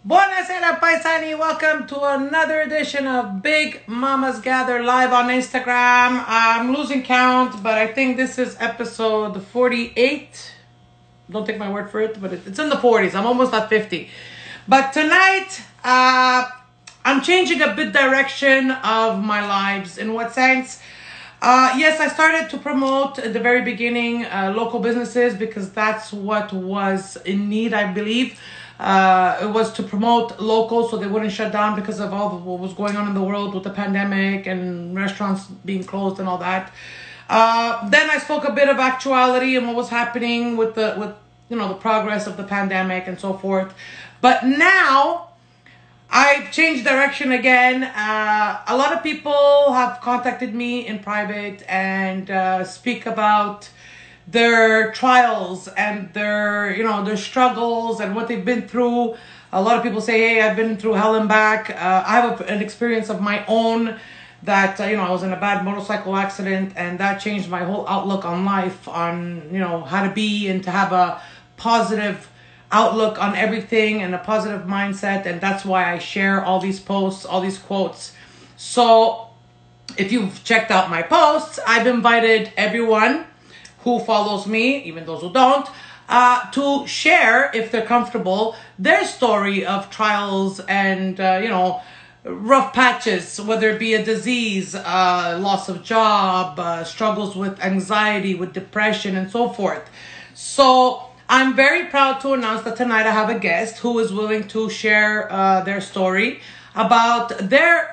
Buonasera, paisani. Welcome to another edition of Big Mamas Gather live on Instagram. I'm losing count, but I think this is episode 48. Don't take my word for it, but it's in the 40s. I'm almost at 50. But tonight, I'm changing a bit direction of my lives. In what sense? Yes, I started to promote at the very beginning local businesses because that's what was in need, I believe. It was to promote local so they wouldn't shut down because of all what was going on in the world with the pandemic and restaurants being closed and all that. Then I spoke a bit of actuality and what was happening with the progress of the pandemic and so forth. But now I've changed direction again. A lot of people have contacted me in private and speak about their trials and their struggles and what they've been through. A lot of people say, hey, I've been through hell and back. I have an experience of my own that, I was in a bad motorcycle accident and that changed my whole outlook on life, on, how to be and to have a positive outlook on everything and a positive mindset. And that's why I share all these posts, all these quotes. So if you've checked out my posts, I've invited everyone who follows me, even those who don't, to share, if they're comfortable, their story of trials and, rough patches, whether it be a disease, loss of job, struggles with anxiety, with depression, and so forth. So I'm very proud to announce that tonight I have a guest who is willing to share their story about their,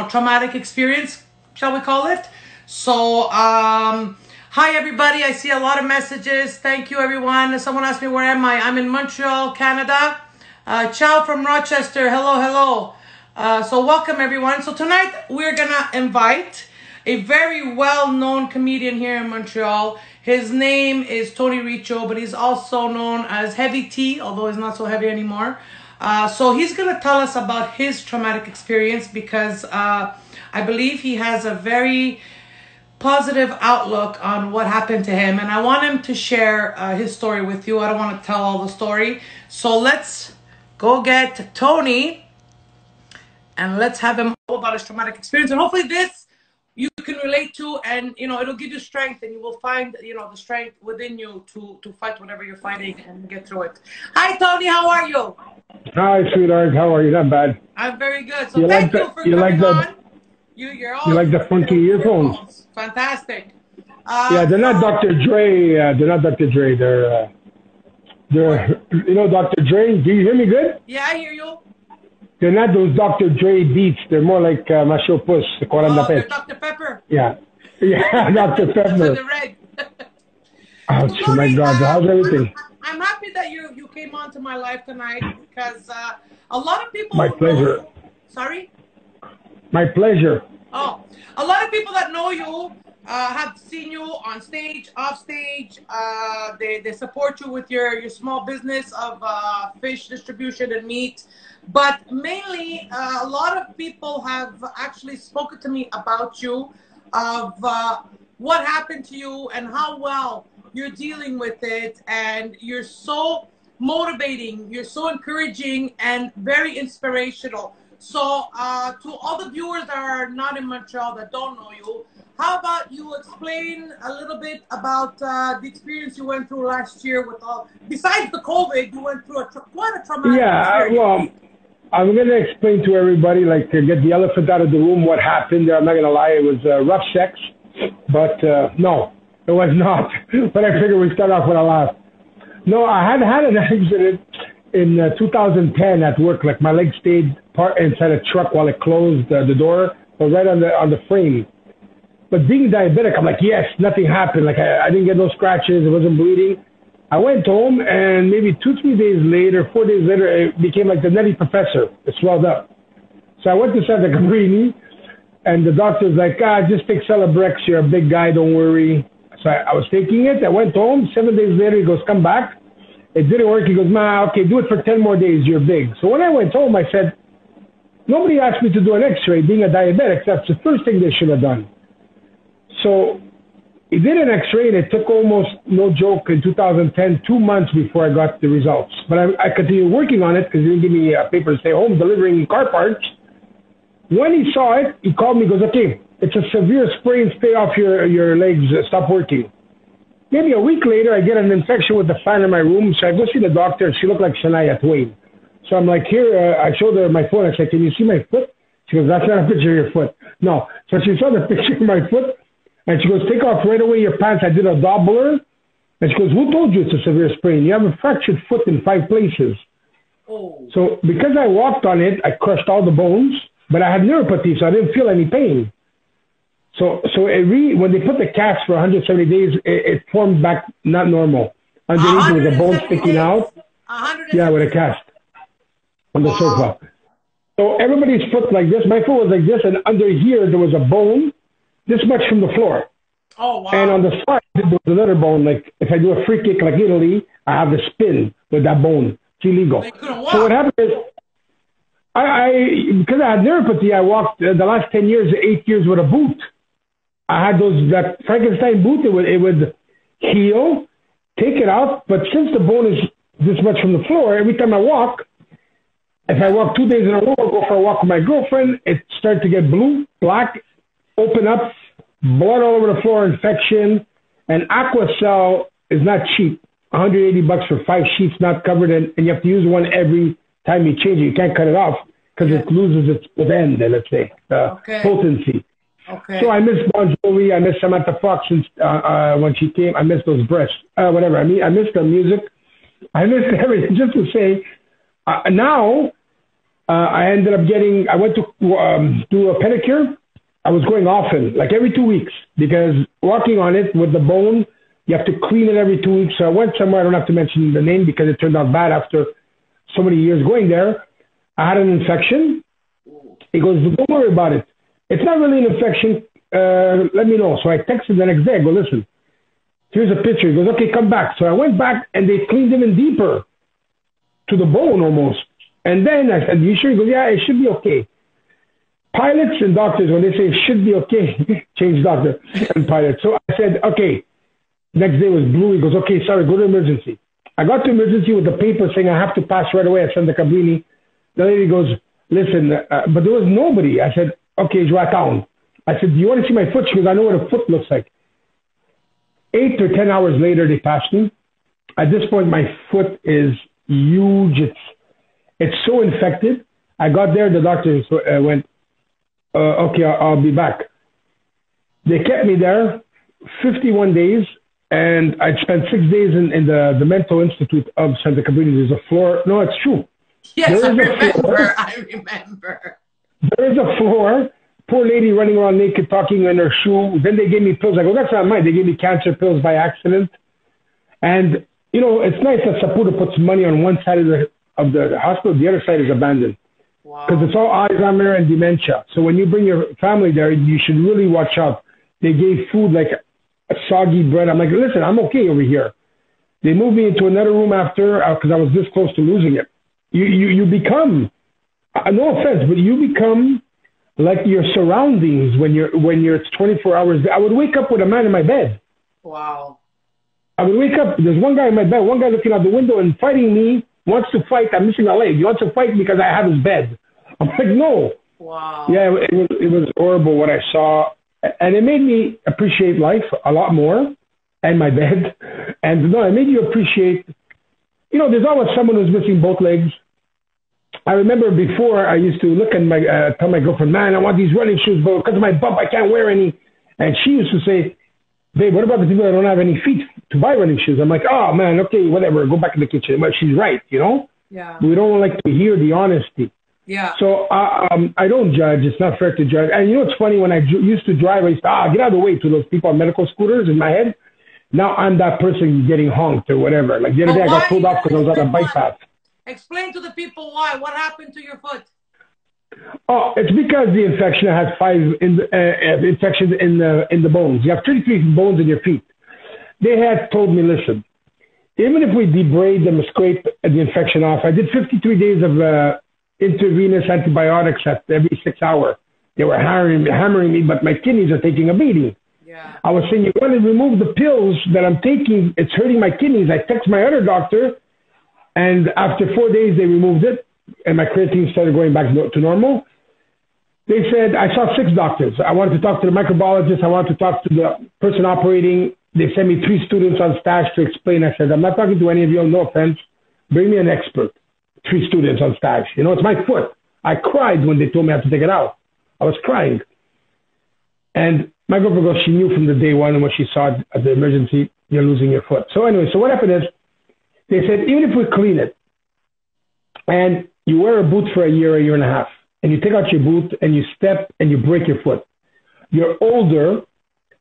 traumatic experience, shall we call it? So, hi, everybody. I see a lot of messages. Thank you, everyone. Someone asked me, where am I? I'm in Montreal, Canada. Ciao from Rochester. Hello, hello. So welcome, everyone. So tonight, we're going to invite a very well-known comedian here in Montreal. His name is Tony Riccio, but he's also known as Heavy T, although he's not so heavy anymore. So he's going to tell us about his traumatic experience because I believe he has a very positive outlook on what happened to him, and I want him to share his story with you. I don't want to tell all the story, so let's go get Tony and let's have him know about his traumatic experience, and hopefully this you can relate to, and it'll give you strength, and you will find the strength within you to fight whatever you're fighting and get through it. Hi, Tony. How are you? Hi, sweetheart. How are you? Not bad. I'm very good. So thank you for coming on. You like the funky earphones? Fantastic. Yeah, they're not Dr. Dre. They're not Dr. Dre. They're Dr. Dre. Do you hear me good? Yeah, I hear you. They're not those Dr. Dre beats. They're more like Macho Puss. They're Dr. Pepper. Yeah. Yeah, Dr. Pepper. The red. Ouch, so my God. How's everything? I'm happy that you came on to my life tonight because a lot of people... My pleasure. Sorry? My pleasure. Oh, a lot of people that know you have seen you on stage, off stage. They support you with your small business of fish distribution and meat. But mainly, a lot of people have actually spoken to me about you, of what happened to you and how well you're dealing with it. And you're so motivating, you're so encouraging and very inspirational. So to all the viewers that are not in Montreal that don't know you, how about you explain a little bit about the experience you went through last year with all, besides the COVID, you went through quite a traumatic experience. Well, I'm going to explain to everybody, like to get the elephant out of the room, what happened there. I'm not going to lie, it was rough sex, but no, it was not. But I figured we'd start off with a laugh. No, I had an accident in 2010 at work. Like my leg stayed inside a truck while it closed the door, but right on the frame. But being diabetic, I'm like, yes, nothing happened. Like I didn't get no scratches. It wasn't bleeding. I went home and maybe 2-3 days later, 4 days later, it became like the nutty professor. It swelled up. So I went to Santa Cabrini and the doctor's like, just take Celebrex. You're a big guy. Don't worry. So I was taking it. I went home. 7 days later, he goes, come back. It didn't work. He goes, okay, do it for 10 more days. You're big. So when I went home, I said, nobody asked me to do an x-ray. Being a diabetic, that's the first thing they should have done. So he did an X-ray, and it took almost, no joke, in 2010, 2 months before I got the results. But I continued working on it because he didn't give me a paper to stay home delivering car parts. When he saw it, he called me, goes, okay, it's a severe sprain, stay off your legs, stop working. Maybe a week later, I get an infection with the fan in my room, so I go see the doctor, and she looked like Shania Twain. So I'm like, here, I showed her my phone. I said, can you see my foot? She goes, that's not a picture of your foot. No. So she saw the picture of my foot, and she goes, take off right away your pants. I did a Doppler. And she goes, who told you it's a severe sprain? You have a fractured foot in 5 places. Oh. So because I walked on it, I crushed all the bones, but I had neuropathy, so I didn't feel any pain. So when they put the cast for 170 days, it formed back not normal. Underneath there was a bone sticking out. Yeah, with a cast on the sofa. So everybody's foot like this. My foot was like this, and under here there was a bone this much from the floor. Oh, wow. And on the side there was another bone. Like if I do a free kick like Italy, I have the spin with that bone. It's illegal. So what happened is, because I had neuropathy, I walked the last 10 years, 8 years with a boot. I had that Frankenstein boot. It would heal, take it out. But since the bone is this much from the floor, every time I walk, if I walk 2 days in a row, or go for a walk with my girlfriend, it started to get blue, black, open up, blood all over the floor, infection. And Aquacell is not cheap. $180 for 5 sheets not covered, and you have to use one every time you change it. You can't cut it off because it loses its end, let's say, potency. Okay. So I miss Bon Jovi, I miss Samantha Fox when she came. I miss those breasts, whatever. I mean, I miss the music. I miss everything. Just to say, now I ended up I went to do a pedicure. I was going often, like every 2 weeks, because walking on it with the bone, you have to clean it every 2 weeks. So I went somewhere, I don't have to mention the name because it turned out bad after so many years going there. I had an infection. He goes, don't worry about it. It's not really an infection. Let me know. So I texted the next day. I go, listen, here's a picture. He goes, okay, come back. So I went back, and they cleaned even deeper to the bone almost. And then I said, you sure? He goes, yeah, it should be okay. Pilots and doctors, when they say it should be okay, change doctor and pilot. So I said, okay. Next day was blue. He goes, okay, sorry, go to emergency. I got to emergency with the paper saying I have to pass right away at Santa Cabrini. The lady goes, listen, but there was nobody. I said, okay, je vais. I said, do you want to see my foot? She goes, I know what a foot looks like. 8 or 10 hours later, they passed me. At this point, my foot is huge. It's so infected. I got there. The doctor went, okay, I'll be back. They kept me there 51 days, and I'd spent 6 days in the mental institute of Santa Cabrini. There's a floor. No, it's true. Yes, I remember. There is a floor. Poor lady running around naked, talking in her shoe. Then they gave me pills. I go, that's not mine. They gave me cancer pills by accident. And, it's nice that Saputo puts money on one side of the hospital. The other side is abandoned. Because it's all Alzheimer and dementia. So when you bring your family there, you should really watch out. They gave food like a soggy bread. I'm like, listen, I'm okay over here. They moved me into another room after because I was this close to losing it. You become, no offense, but you become like your surroundings when it's 24 hours. I would wake up with a man in my bed. Wow. I would wake up. There's one guy in my bed, one guy looking out the window and fighting me. Wants to fight. I'm missing a leg. He wants to fight because I have his bed. I'm like, no. Wow. Yeah, it was horrible what I saw, and it made me appreciate life a lot more, and my bed. And no, it made you appreciate. There's always someone who's missing both legs. I remember before I used to look and tell my girlfriend, man, I want these running shoes, but because of my bump, I can't wear any. And she used to say, babe, what about the people that don't have any feet to buy running shoes? I'm like, oh man, okay, whatever, go back in the kitchen. But she's right, Yeah. We don't like to hear the honesty. Yeah. So I don't judge. It's not fair to judge. And it's funny, when I used to drive, I used to, get out of the way to those people on medical scooters in my head. Now I'm that person getting honked or whatever. Like the other day I got pulled off because I was on a bike path. Explain to the people why. What happened to your foot? Oh, it's because the infection. I had 5 infections in the bones. You have 33 bones in your feet. They had told me, listen, even if we debride them, scrape the infection off. I did 53 days of intravenous antibiotics at every 6 hours. They were hammering me, but my kidneys are taking a beating. Yeah. I was saying, you want to remove the pills that I'm taking. It's hurting my kidneys. I text my other doctor, and after 4 days, they removed it, and my creatine started going back to normal. They said, I saw 6 doctors. I wanted to talk to the microbiologist. I wanted to talk to the person operating. They sent me 3 students on staff to explain. I said, I'm not talking to any of you. No offense. Bring me an expert. 3 students on staff. You know, it's my foot. I cried when they told me I had to take it out. I was crying. And my girlfriend goes, she knew from the day one, and when she saw it at the emergency, you're losing your foot. So anyway, so what happened is, they said, even if we clean it, and you wear a boot for a year and a half, and you take out your boot and you step and you break your foot, you're older,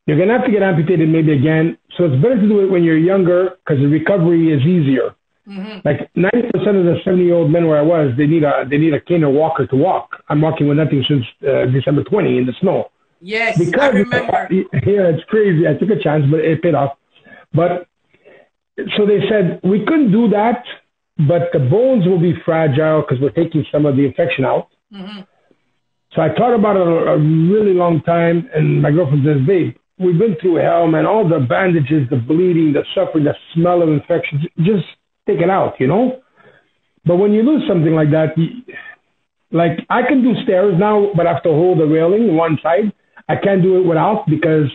you're going to have to get amputated maybe again. So it's better to do it when you're younger because the recovery is easier. Mm-hmm. Like 90% of the 70-year-old men where I was, they need a cane or walker to walk. I'm walking with nothing since December 20 in the snow. Yes, because, I remember. Yeah, it's crazy. I took a chance, but it paid off. But so they said, we couldn't do that, but the bones will be fragile because we're taking some of the infection out. Mm-hmm. So I thought about it a really long time, and my girlfriend says, babe, we've been through hell, man. All the bandages, the bleeding, the suffering, the smell of infections, just take it out, you know? But when you lose something like that, like I can do stairs now, but I have to hold the railing one side. I can't do it without because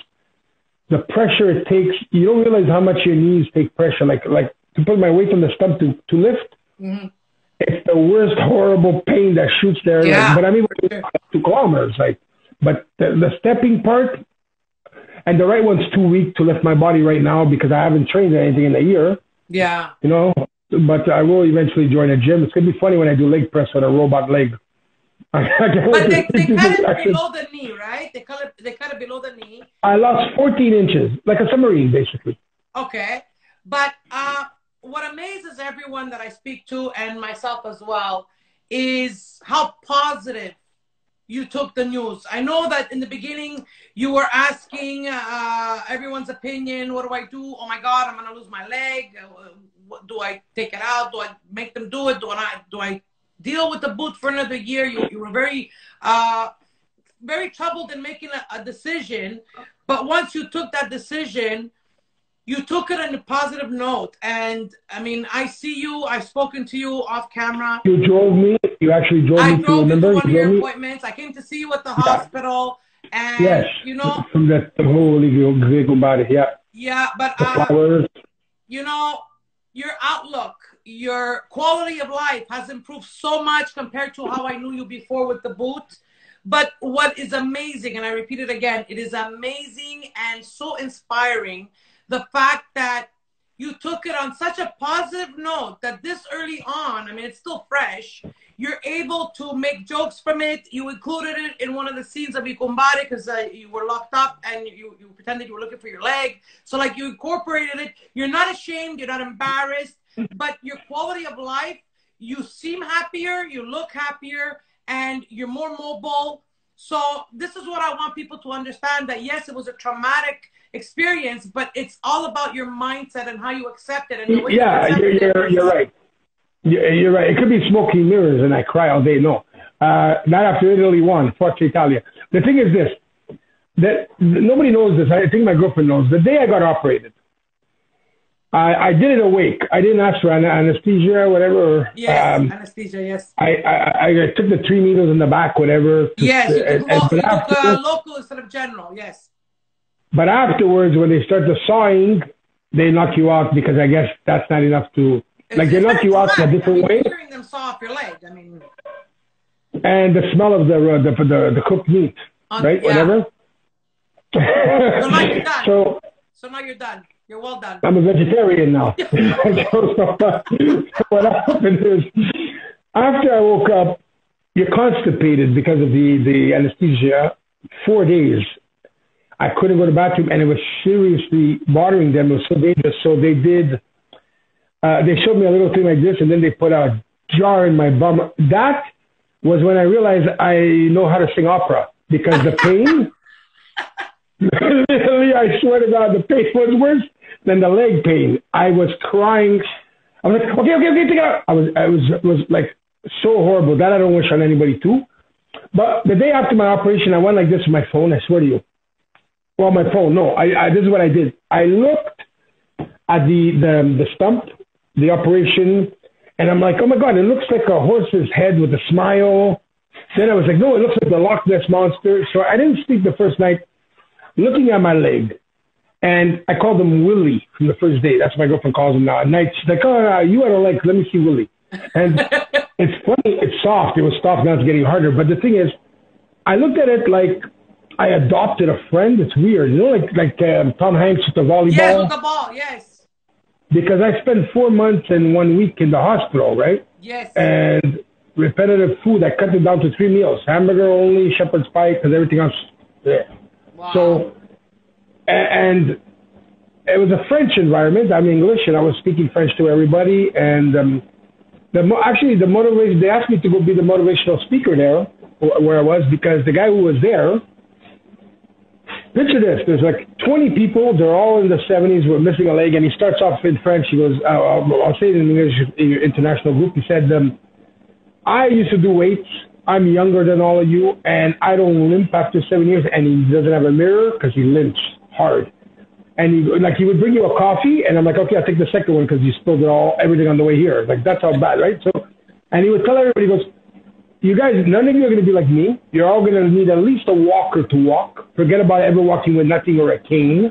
the pressure it takes, you don't realize how much your knees take pressure. Like to put my weight on the stump to lift, mm-hmm. It's the worst horrible pain that shoots there. Yeah. Like, but I mean, 2 kilometers, like, but the stepping part and the right one's too weak to lift my body right now because I haven't trained anything in a year. Yeah. You know, but I will eventually join a gym. It's going to be funny when I do leg press with a robot leg. But they cut it below the knee, right? They cut it below the knee. I lost 14 inches, like a submarine, basically. Okay. But what amazes everyone that I speak to, and myself as well, is how positive you took the news. I know that in the beginning you were asking everyone's opinion. What do I do? Oh my God, I'm going to lose my leg. Do I take it out? Do I make them do it? Do I deal with the boot for another year? You were very, very troubled in making a decision. But once you took that decision, you took it on a positive note. And I mean, I see you, I've spoken to you off camera. You drove me, you actually drove me to, remember? I drove you to one of your appointments. I came to see you at the hospital. And, yes, you know. From the holy body, yeah. Yeah, but, you know, your outlook, your quality of life has improved so much compared to how I knew you before with the boot. But what is amazing, and I repeat it again, it is amazing and so inspiring, the fact that you took it on such a positive note that this early on, I mean, it's still fresh, you're able to make jokes from it. You included it in one of the scenes of Ikumbare because you were locked up and you pretended you were looking for your leg. So like you incorporated it. You're not ashamed. You're not embarrassed. But your quality of life, you seem happier. You look happier. And you're more mobile. So this is what I want people to understand, that yes, it was a traumatic experience, but it's all about your mindset and how you accept it. And the way you're right. You're right. It could be smoky mirrors and I cry all day. No, not after Italy won, Forza Italia. The thing is this, that nobody knows this. I think my girlfriend knows. The day I got operated, I did it awake. I didn't ask for anesthesia or whatever. Yes, anesthesia, yes. I took the 3 needles in the back, whatever. Yes, you took local instead of general, yes. But afterwards, when they start the sawing, they knock you out because I guess that's not enough to... Like, they knock you out in a different way. Hearing them saw off your leg, I mean... And the smell of the cooked meat, right? Yeah. Whatever. So now you're done. So now you're done. You're well done. I'm a vegetarian now. So what happened is, after I woke up, you're constipated because of the anesthesia. 4 days. I couldn't go to the bathroom, and it was seriously bothering them. It was so dangerous. So they did... they showed me a little thing like this, and then they put a jar in my bum. That was when I realized I know how to sing opera, because the pain... Literally, I swear to God, the pain was worse than the leg pain. I was crying. I was like, okay, take it out. I was like so horrible. That I don't wish on anybody too. But the day after my operation, I went like this with my phone. I swear to you. Well, my phone. No, this is what I did. I looked at the stump, the operation, and I'm like, oh my god, it looks like a horse's head with a smile. Then I was like, no, it looks like the Loch Ness monster. So I didn't sleep the first night, looking at my leg. And I called him Willie from the first day. That's what my girlfriend calls him now. At night, she's like, oh, you had a leg. Let me see Willie. And it's funny. It's soft. It was soft. Now it's getting harder. But the thing is, I looked at it like I adopted a friend. It's weird. You know, like Tom Hanks with the volleyball? Yes, with the ball. Yes. Because I spent 4 months and 1 week in the hospital, right? Yes. And repetitive food, I cut it down to 3 meals. Hamburger only, shepherd's pie, because everything else, yeah. Wow. So, and it was a French environment. I'm English, and I was speaking French to everybody. And actually, the motivation, they asked me to go be the motivational speaker there, where I was, because the guy who was there, picture this, there's like 20 people, they're all in the 70s, we're missing a leg, and he starts off in French. He goes, I'll say it in English, international group. He said, I used to do weights. I'm younger than all of you, and I don't limp after 7 years. And he doesn't have a mirror because he limps hard. And he would bring you a coffee, and I'm like, okay, I'll take the second one because you spilled everything on the way here. Like, that's how bad, right? So, and he would tell everybody, he goes, you guys, none of you are going to be like me. You're all going to need at least a walker to walk. Forget about ever walking with nothing or a cane.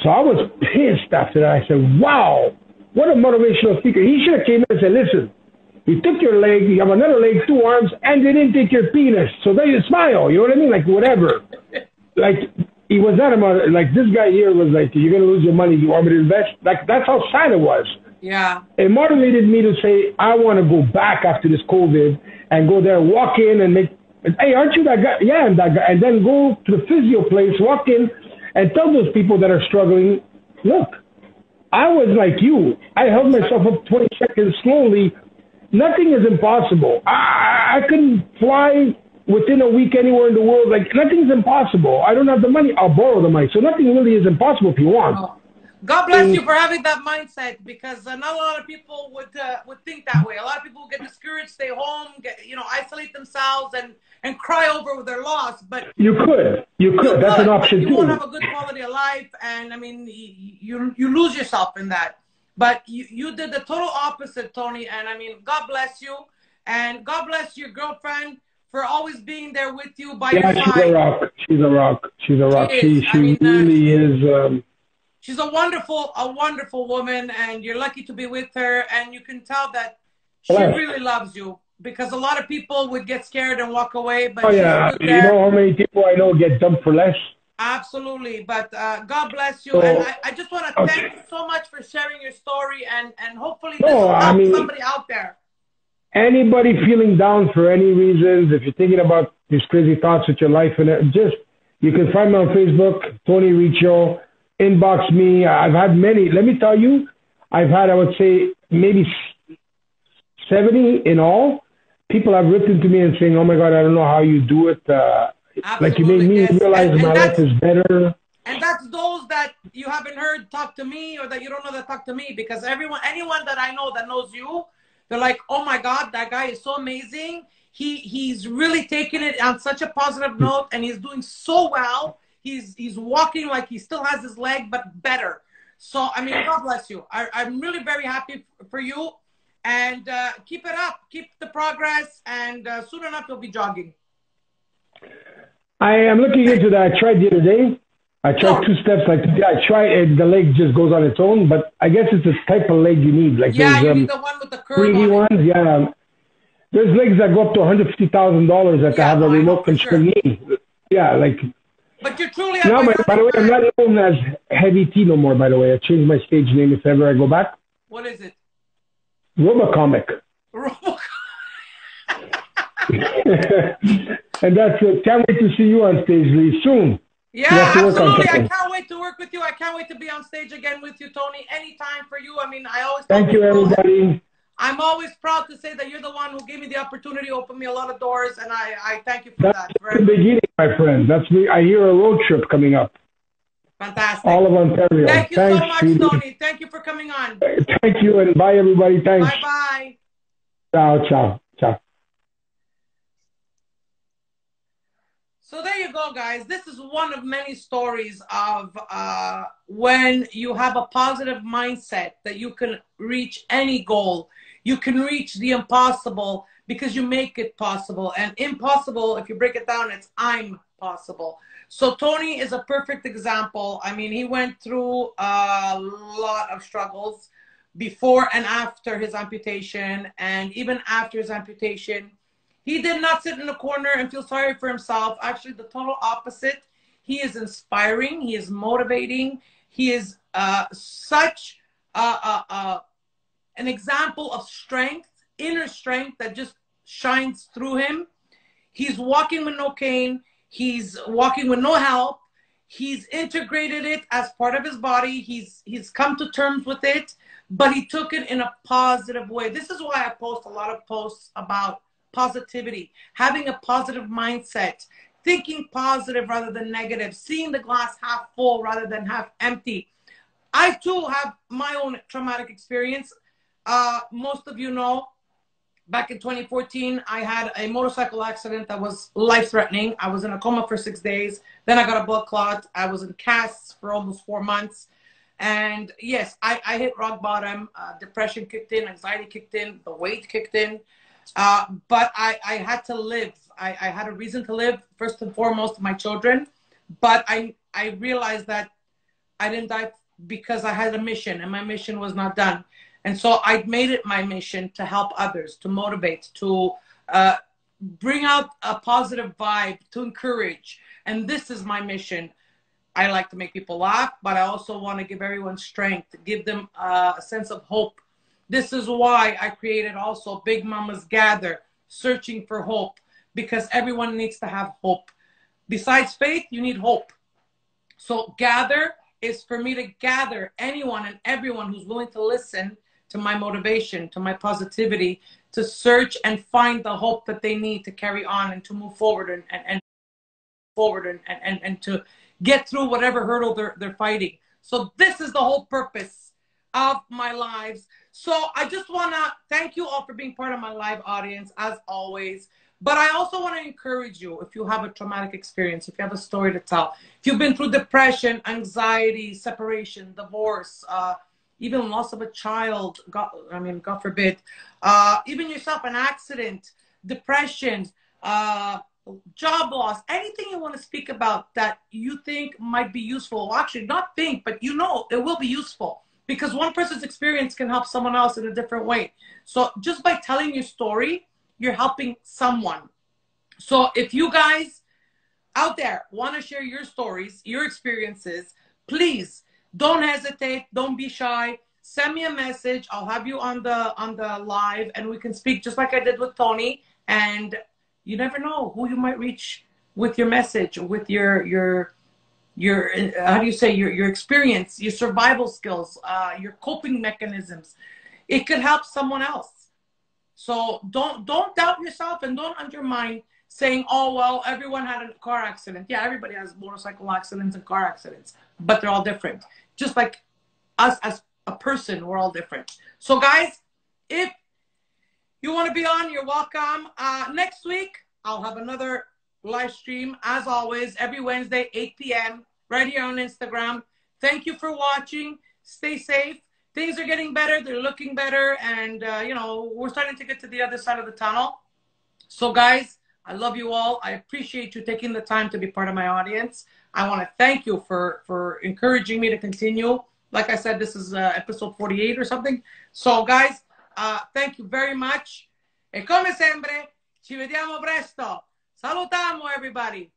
So I was pissed after that. I said, wow, what a motivational speaker. He should have came in and said, listen, you took your leg, you have another leg, 2 arms, and they didn't take your penis. So there you smile. You know what I mean? Like, whatever. Like, he was not about, like, this guy here was like, you're going to lose your money. You want me to invest? Like, that's how sad it was. Yeah. It motivated me to say, I want to go back after this COVID and go there, walk in and make, hey, aren't you that guy? Yeah, I'm that guy. And then go to the physio place, walk in and tell those people that are struggling, look, I was like you. I held myself up 20 seconds slowly. Nothing is impossible. I couldn't fly within a week anywhere in the world. Like, nothing's impossible. I don't have the money. I'll borrow the money. So nothing really is impossible if you want. Oh. God bless you for having that mindset, because not a lot of people would think that way. A lot of people get discouraged, stay home, isolate themselves and cry over their loss. But you could. That's an option too. You won't have a good quality of life, and I mean, you lose yourself in that. But you did the total opposite, Tony. And I mean, God bless you, and God bless your girlfriend for always being there with you by your side. She's a rock. She's a rock. She really is. She's a wonderful woman, and you're lucky to be with her. And you can tell that she really loves you, because a lot of people would get scared and walk away. But you know how many people I know get dumped for less? Absolutely. But God bless you. So, and I just want to thank you so much for sharing your story, and hopefully this will help somebody out there. Anybody feeling down for any reasons, if you're thinking about these crazy thoughts with your life, and you can find me on Facebook, Tony Riccio. Inbox me. I've had many. Let me tell you, I've had, I would say, maybe 70 in all. People have written to me and saying, oh my God, I don't know how you do it. Like, you made me realize my life is better. And that's those that you haven't heard talk to me, or that you don't know that talk to me, because anyone that I know that knows you, they're like, oh my God, that guy is so amazing. He's really taking it on such a positive note, and he's doing so well. He's walking like he still has his leg, but better. So, I mean, God bless you. I'm really very happy for you. And keep it up. Keep the progress. And soon enough, you'll be jogging. I am looking into that. I tried the other day. I tried 2 steps. I tried, the leg just goes on its own. But I guess it's the type of leg you need. Like, yeah, you need the one with the curve on ones, it. Yeah. There's legs that go up to $150,000 that have a remote control knee. Yeah, like... But you're truly... No, by the way, I'm not known as Heavy T no more, by the way. I changed my stage name if ever I go back. What is it? Robocomic. And that's it. Can't wait to see you on stage, Lee, soon. Yeah, absolutely. I can't wait to work with you. I can't wait to be on stage again with you, Tony. Anytime for you. I mean, I always... Thank you, everybody. I'm always proud to say that you're the one who gave me the opportunity, opened me a lot of doors, and I thank you for that. That's the beginning, my friend. That's me. I hear a road trip coming up. Fantastic. All of Ontario. Thank you so much, Tony. Thank you for coming on. Thank you, and bye, everybody. Thanks. Bye-bye. Ciao, ciao, ciao. So there you go. know, guys, this is one of many stories of when you have a positive mindset that you can reach any goal. You can reach the impossible because you make it possible. And impossible, if you break it down, it's I'm possible. So Tony is a perfect example. I mean, he went through a lot of struggles before and after his amputation. And even after his amputation, he did not sit in a corner and feel sorry for himself. Actually, the total opposite. He is inspiring. He is motivating. He is such an example of strength, inner strength that just shines through him. He's walking with no cane. He's walking with no help. He's integrated it as part of his body. He's come to terms with it, but he took it in a positive way. This is why I post a lot of posts about positivity, having a positive mindset, thinking positive rather than negative, seeing the glass half full rather than half empty. I too have my own traumatic experience. Most of you know, back in 2014, I had a motorcycle accident that was life-threatening. I was in a coma for 6 days. Then I got a blood clot. I was in casts for almost 4 months. And yes, I hit rock bottom. Depression kicked in, anxiety kicked in, the weight kicked in. But I had to live. I had a reason to live, first and foremost, my children. But I realized that I didn't die because I had a mission, and my mission was not done. And so I made it my mission to help others, to motivate, to bring out a positive vibe, to encourage. And this is my mission. I like to make people laugh, but I also want to give everyone strength, to give them a sense of hope. This is why I created also Big Mamas Gather, searching for hope, because everyone needs to have hope. Besides faith, you need hope. So gather is for me to gather anyone and everyone who's willing to listen to my motivation, to my positivity, to search and find the hope that they need to carry on and to move forward and to get through whatever hurdle they're fighting. So this is the whole purpose of my lives. So I just want to thank you all for being part of my live audience, as always. But I also want to encourage you, if you have a traumatic experience, if you have a story to tell, if you've been through depression, anxiety, separation, divorce, even loss of a child, God forbid, even yourself, an accident, depression, job loss, anything you want to speak about that you think might be useful. Well, actually, not think, but you know it will be useful, because one person's experience can help someone else in a different way. So just by telling your story, you're helping someone. So if you guys out there want to share your stories, your experiences, please don't hesitate. Don't be shy. Send me a message. I'll have you on the live, and we can speak just like I did with Tony. And you never know who you might reach with your message, with your how do you say, your experience, your survival skills, your coping mechanisms. It could help someone else. So don't doubt yourself, and don't undermine saying, oh, well, everyone had a car accident. Yeah, everybody has motorcycle accidents and car accidents, but they're all different. Just like us as a person, we're all different. So guys, if you want to be on, you're welcome. Next week, I'll have another live stream, as always, every Wednesday, 8 p.m., right here on Instagram. Thank you for watching. Stay safe. Things are getting better. They're looking better. And, you know, we're starting to get to the other side of the tunnel. So, guys, I love you all. I appreciate you taking the time to be part of my audience. I want to thank you for encouraging me to continue. Like I said, this is episode 48 or something. So, guys, thank you very much. E come sempre, ci vediamo presto. Salutamu, everybody.